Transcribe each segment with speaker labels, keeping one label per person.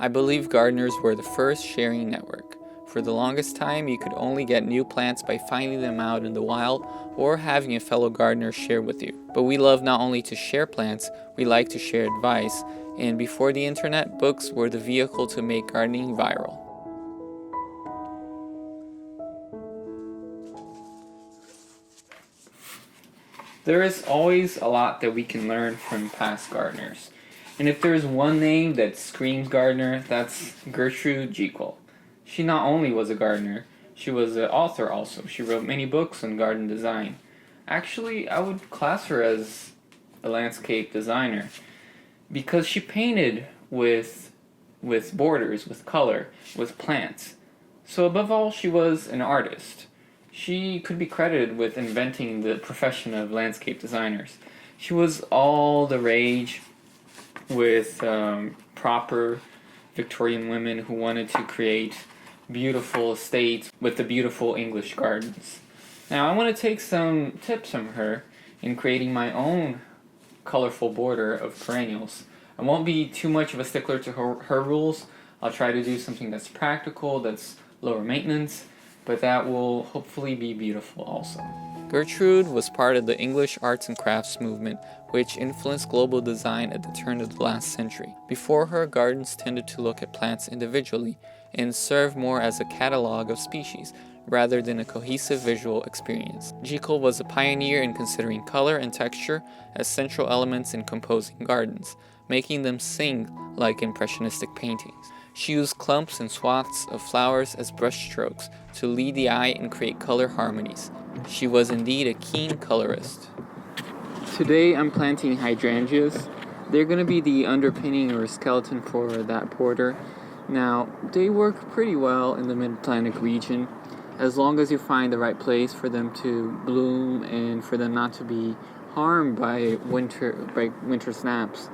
Speaker 1: I believe gardeners were the first sharing network. For the longest time, you could only get new plants by finding them out in the wild or having a fellow gardener share with you. But we love not only to share plants, we like to share advice, and before the internet, books were the vehicle to make gardening viral. There is always a lot that we can learn from past gardeners. And if there is one name that screams gardener, that's Gertrude Jekyll. She not only was a gardener, she was an author also. She wrote many books on garden design. Actually, I would class her as a landscape designer because she painted with borders, with color, with plants. So above all, she was an artist. She could be credited with inventing the profession of landscape designers. She was all the rage with proper Victorian women who wanted to create beautiful estates with the beautiful English gardens. Now I want to take some tips from her in creating my own colorful border of perennials. I won't be too much of a stickler to her rules. I'll try to do something that's practical, that's lower maintenance, but that will hopefully be beautiful also. Gertrude was part of the English arts and crafts movement, which influenced global design at the turn of the last century. Before her, gardens tended to look at plants individually and serve more as a catalog of species rather than a cohesive visual experience. Jekyll was a pioneer in considering color and texture as central elements in composing gardens, making them sing like impressionistic paintings. She used clumps and swaths of flowers as brushstrokes to lead the eye and create color harmonies. She was indeed a keen colorist. Today I'm planting hydrangeas. They're going to be the underpinning or skeleton for that border. Now, they work pretty well in the Mid-Atlantic region as long as you find the right place for them to bloom and for them not to be harmed by winter snaps.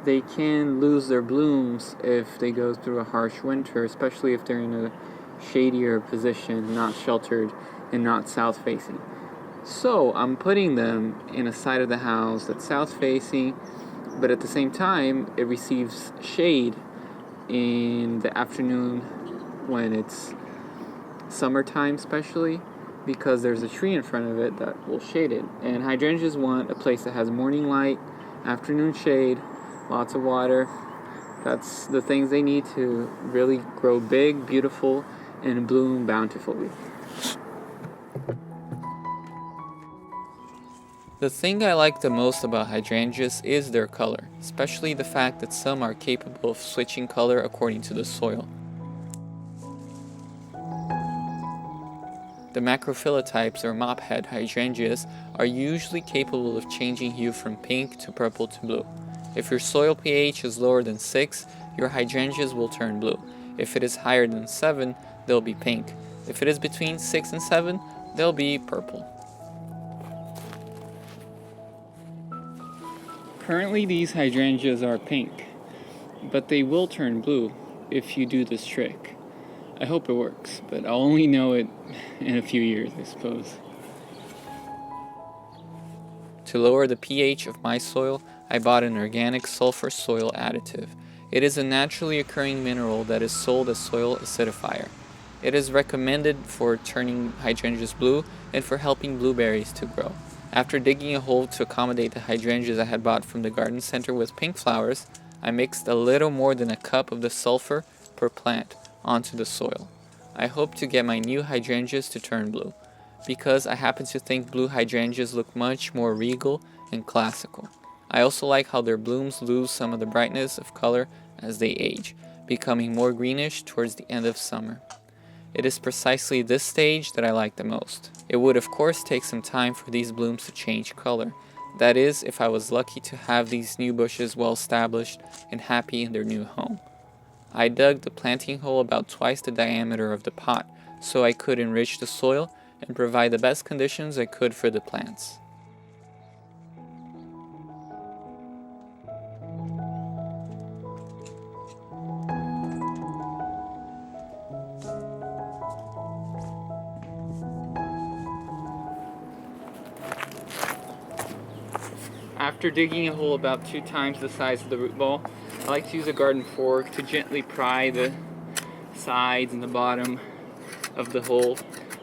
Speaker 1: They can lose their blooms if they go through a harsh winter, especially if they're in a shadier position, not sheltered and not south-facing. So I'm putting them in a side of the house that's south-facing, but at the same time it receives shade in the afternoon when it's summertime, especially because there's a tree in front of it that will shade it. And hydrangeas want a place that has morning light, afternoon shade, lots of water. That's the things they need to really grow big, beautiful, and bloom bountifully. The thing I like the most about hydrangeas is their color, especially the fact that some are capable of switching color according to the soil. The macrophylla or mop-head hydrangeas are usually capable of changing hue from pink to purple to blue. If your soil pH is lower than 6, your hydrangeas will turn blue. If it is higher than 7, they'll be pink. If it is between 6 and 7, they'll be purple. Currently these hydrangeas are pink, but they will turn blue if you do this trick. I hope it works, but I'll only know it in a few years, I suppose. To lower the pH of my soil, I bought an organic sulfur soil additive. It is a naturally occurring mineral that is sold as soil acidifier. It is recommended for turning hydrangeas blue and for helping blueberries to grow. After digging a hole to accommodate the hydrangeas I had bought from the garden center with pink flowers, I mixed a little more than a cup of the sulfur per plant onto the soil. I hope to get my new hydrangeas to turn blue, because I happen to think blue hydrangeas look much more regal and classical. I also like how their blooms lose some of the brightness of color as they age, becoming more greenish towards the end of summer. It is precisely this stage that I like the most. It would of course take some time for these blooms to change color. That is, if I was lucky to have these new bushes well established and happy in their new home. I dug the planting hole about twice the diameter of the pot so I could enrich the soil and provide the best conditions I could for the plants. After digging a hole about 2 times the size of the root ball, I like to use a garden fork to gently pry the sides and the bottom of the hole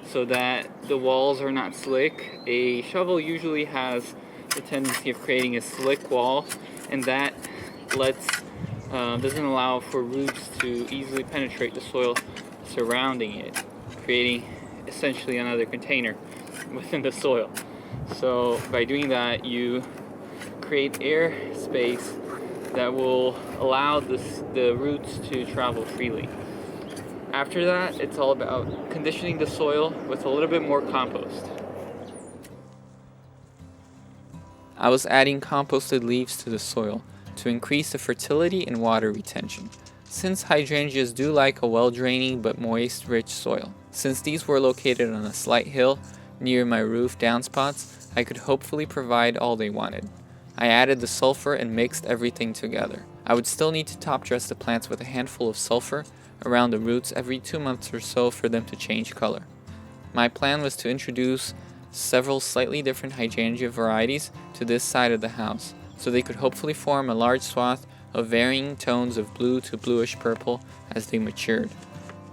Speaker 1: so that the walls are not slick. A shovel usually has the tendency of creating a slick wall, and that doesn't allow for roots to easily penetrate the soil surrounding it, creating essentially another container within the soil. So by doing that, you create air space that will allow the roots to travel freely. After that, it's all about conditioning the soil with a little bit more compost. I was adding composted leaves to the soil to increase the fertility and water retention, since hydrangeas do like a well-draining but moist, rich soil. Since these were located on a slight hill near my roof downspouts, I could hopefully provide all they wanted. I added the sulfur and mixed everything together. I would still need to top dress the plants with a handful of sulfur around the roots every 2 months or so for them to change color. My plan was to introduce several slightly different hydrangea varieties to this side of the house, so they could hopefully form a large swath of varying tones of blue to bluish purple as they matured.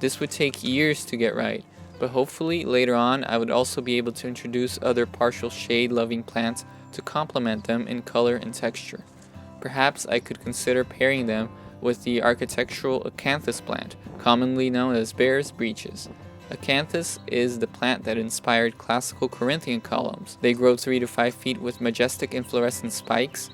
Speaker 1: This would take years to get right, but hopefully later on I would also be able to introduce other partial shade-loving plants to complement them in color and texture. Perhaps I could consider pairing them with the architectural acanthus plant, commonly known as bear's breeches. Acanthus is the plant that inspired classical Corinthian columns. They grow 3 to 5 feet with majestic inflorescent spikes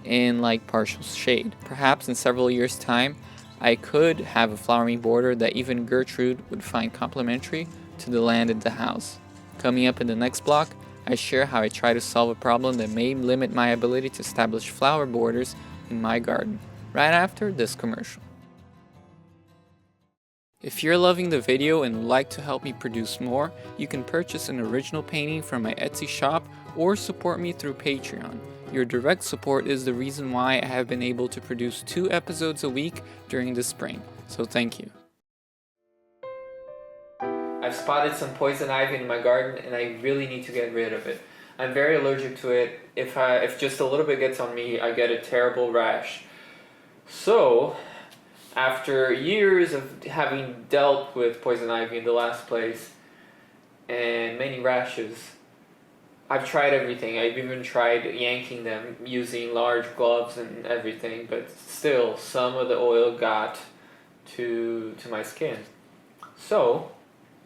Speaker 1: and like partial shade. Perhaps in several years' time, I could have a flowering border that even Gertrude would find complementary to the land and the house. Coming up in the next block, I share how I try to solve a problem that may limit my ability to establish flower borders in my garden, right after this commercial. If you're loving the video and would like to help me produce more, you can purchase an original painting from my Etsy shop or support me through Patreon. Your direct support is the reason why I have been able to produce 2 episodes a week during the spring, so thank you. I've spotted some poison ivy in my garden and I really need to get rid of it. I'm very allergic to it. If just a little bit gets on me, I get a terrible rash. So, after years of having dealt with poison ivy in the last place and many rashes, I've tried everything. I've even tried yanking them using large gloves and everything, but still some of the oil got to my skin. So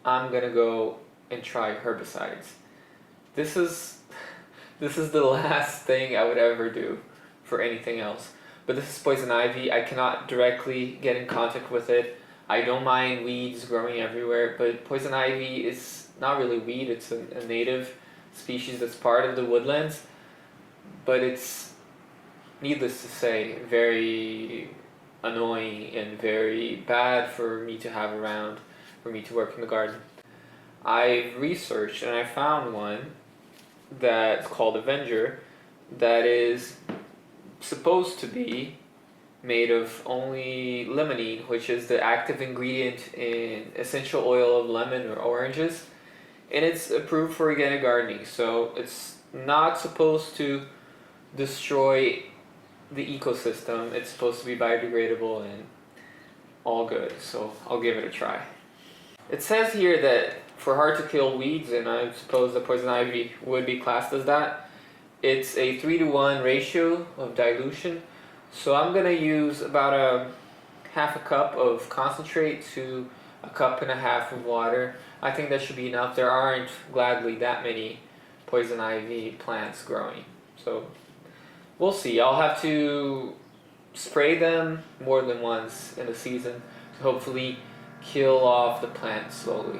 Speaker 1: I'm gonna go and try herbicides. This is the last thing I would ever do for anything else. But this is poison ivy. I cannot directly get in contact with it. I don't mind weeds growing everywhere, but poison ivy is not really weed. It's a native species that's part of the woodlands, but it's, needless to say, very annoying and very bad for me to have around, for me to work in the garden. I've researched and I found one that's called Avenger that is supposed to be made of only limonene, which is the active ingredient in essential oil of lemon or oranges, and it's approved for organic gardening, so it's not supposed to destroy the ecosystem. It's supposed to be biodegradable and all good, so I'll give it a try. It says here that for hard to kill weeds, and I suppose the poison ivy would be classed as that, it's a 3-to-1 ratio of dilution. So I'm going to use about a half a cup of concentrate to a cup and a half of water. I think that should be enough. There aren't, gladly, that many poison ivy plants growing. So we'll see. I'll have to spray them more than once in a season to hopefully kill off the plant slowly.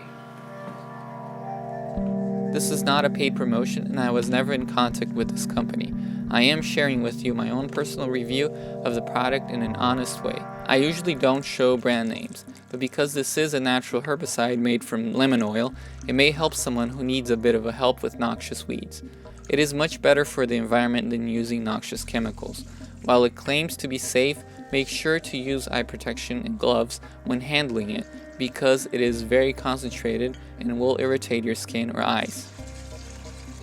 Speaker 1: This is not a paid promotion and I was never in contact with this company. I am sharing with you my own personal review of the product in an honest way. I usually don't show brand names, but because this is a natural herbicide made from lemon oil, it may help someone who needs a bit of a help with noxious weeds. It is much better for the environment than using noxious chemicals. While it claims to be safe, make sure to use eye protection and gloves when handling it because it is very concentrated and will irritate your skin or eyes.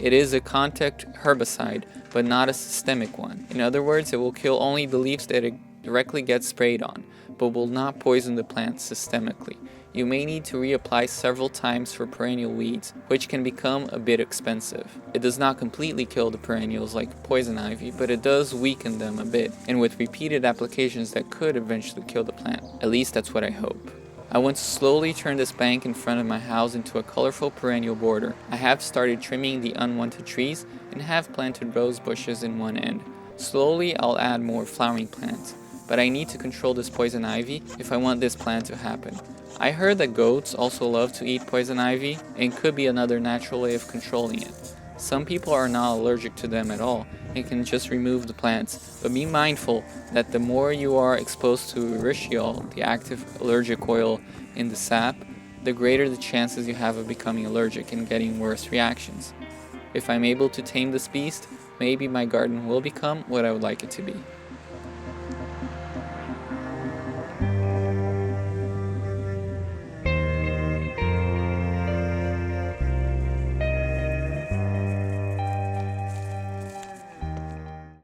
Speaker 1: It is a contact herbicide, but not a systemic one. In other words, it will kill only the leaves that it directly get sprayed on, but will not poison the plant systemically. You may need to reapply several times for perennial weeds, which can become a bit expensive. It does not completely kill the perennials like poison ivy, but it does weaken them a bit, and with repeated applications that could eventually kill the plant. At least that's what I hope. I want to slowly turn this bank in front of my house into a colorful perennial border. I have started trimming the unwanted trees and have planted rose bushes in one end. Slowly I'll add more flowering plants, but I need to control this poison ivy if I want this plan to happen. I heard that goats also love to eat poison ivy and could be another natural way of controlling it. Some people are not allergic to them at all and can just remove the plants, but be mindful that the more you are exposed to urushiol, the active allergic oil in the sap, the greater the chances you have of becoming allergic and getting worse reactions. If I'm able to tame this beast, maybe my garden will become what I would like it to be.